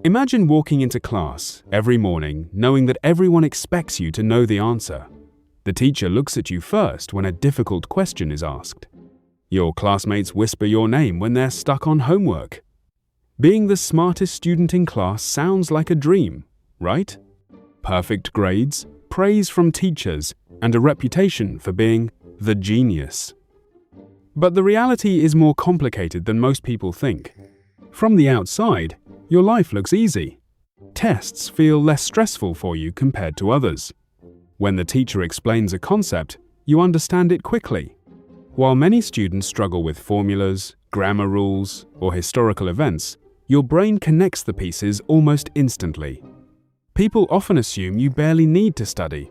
Imagine walking into class every morning knowing that everyone expects you to know the answer. The teacher looks at you first when a difficult question is asked. Your classmates whisper your name when they're stuck on homework. Being the smartest student in class sounds like a dream, right? Perfect grades, praise from teachers, and a reputation for being the genius. But the reality is more complicated than most people think. From the outside, your life looks easy. Tests feel less stressful for you compared to others. When the teacher explains a concept, you understand it quickly. While many students struggle with formulas, grammar rules, or historical events, your brain connects the pieces almost instantly. People often assume you barely need to study,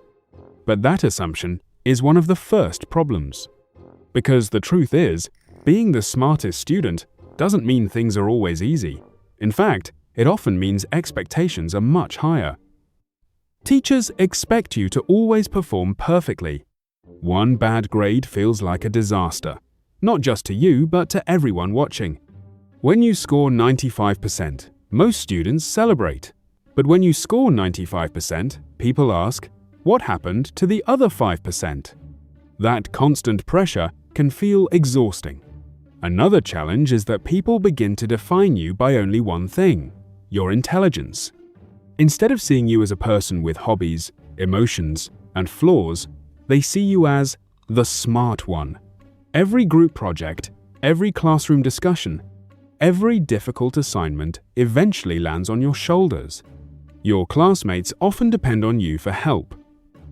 but that assumption is one of the first problems. Because the truth is, being the smartest student doesn't mean things are always easy. In fact, it often means expectations are much higher. Teachers expect you to always perform perfectly. One bad grade feels like a disaster, not just to you, but to everyone watching. When you score 95%, most students celebrate. But when you score 95%, people ask, what happened to the other 5%? That constant pressure can feel exhausting. Another challenge is that people begin to define you by only one thing: your intelligence. Instead of seeing you as a person with hobbies, emotions, and flaws, they see you as the smart one. Every group project, every classroom discussion, every difficult assignment eventually lands on your shoulders. Your classmates often depend on you for help.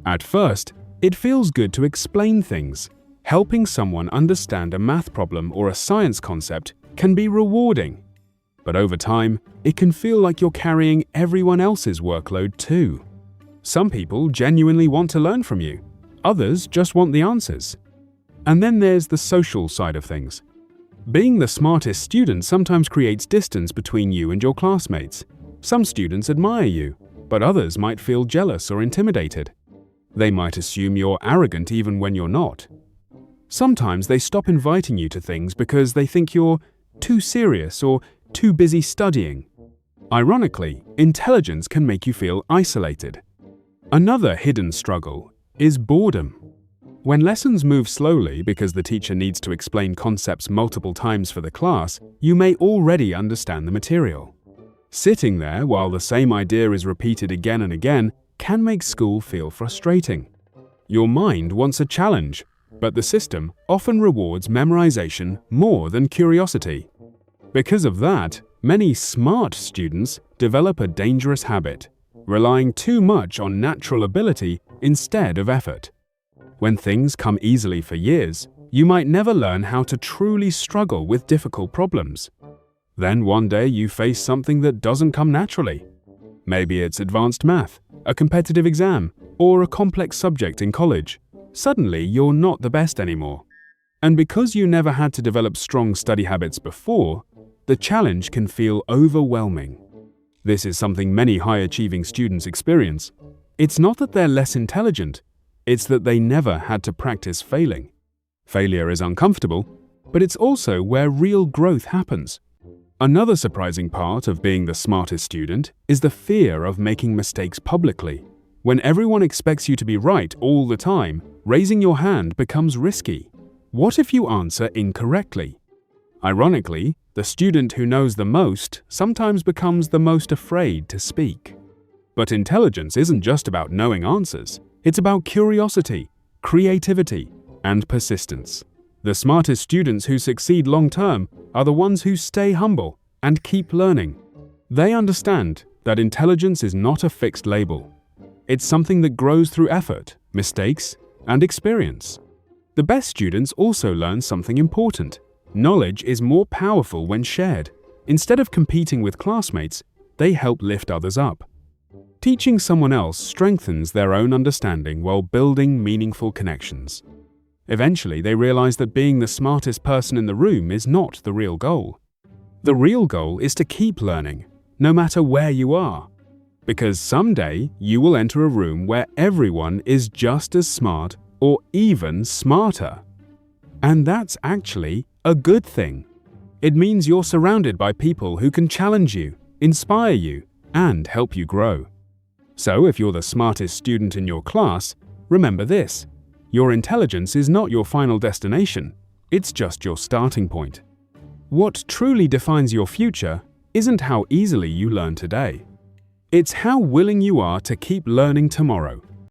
At first, it feels good to explain things. Helping someone understand a math problem or a science concept can be rewarding. But over time, it can feel like you're carrying everyone else's workload too. Some people genuinely want to learn from you. Others just want the answers. And then there's the social side of things. Being the smartest student sometimes creates distance between you and your classmates. Some students admire you, but others might feel jealous or intimidated. They might assume you're arrogant even when you're not. Sometimes they stop inviting you to things because they think you're too serious or too busy studying. Ironically, intelligence can make you feel isolated. Another hidden struggle is boredom. When lessons move slowly because the teacher needs to explain concepts multiple times for the class, you may already understand the material. Sitting there while the same idea is repeated again and again can make school feel frustrating. Your mind wants a challenge, but the system often rewards memorization more than curiosity. Because of that, many smart students develop a dangerous habit, relying too much on natural ability instead of effort. When things come easily for years, you might never learn how to truly struggle with difficult problems. Then one day you face something that doesn't come naturally. Maybe it's advanced math, a competitive exam, or a complex subject in college. Suddenly, you're not the best anymore. And because you never had to develop strong study habits before, the challenge can feel overwhelming. This is something many high-achieving students experience. It's not that they're less intelligent, it's that they never had to practice failing. Failure is uncomfortable, but it's also where real growth happens. Another surprising part of being the smartest student is the fear of making mistakes publicly. When everyone expects you to be right all the time, raising your hand becomes risky. What if you answer incorrectly? Ironically, the student who knows the most sometimes becomes the most afraid to speak. But intelligence isn't just about knowing answers. It's about curiosity, creativity, and persistence. The smartest students who succeed long-term are the ones who stay humble and keep learning. They understand that intelligence is not a fixed label. It's something that grows through effort, mistakes, and experience. The best students also learn something important. Knowledge is more powerful when shared. Instead of competing with classmates, they help lift others up. Teaching someone else strengthens their own understanding while building meaningful connections. Eventually, they realize that being the smartest person in the room is not the real goal. The real goal is to keep learning, no matter where you are. Because someday, you will enter a room where everyone is just as smart or even smarter. And that's actually a good thing. It means you're surrounded by people who can challenge you, inspire you, and help you grow. So if you're the smartest student in your class, remember this: your intelligence is not your final destination, it's just your starting point. What truly defines your future isn't how easily you learn today. It's how willing you are to keep learning tomorrow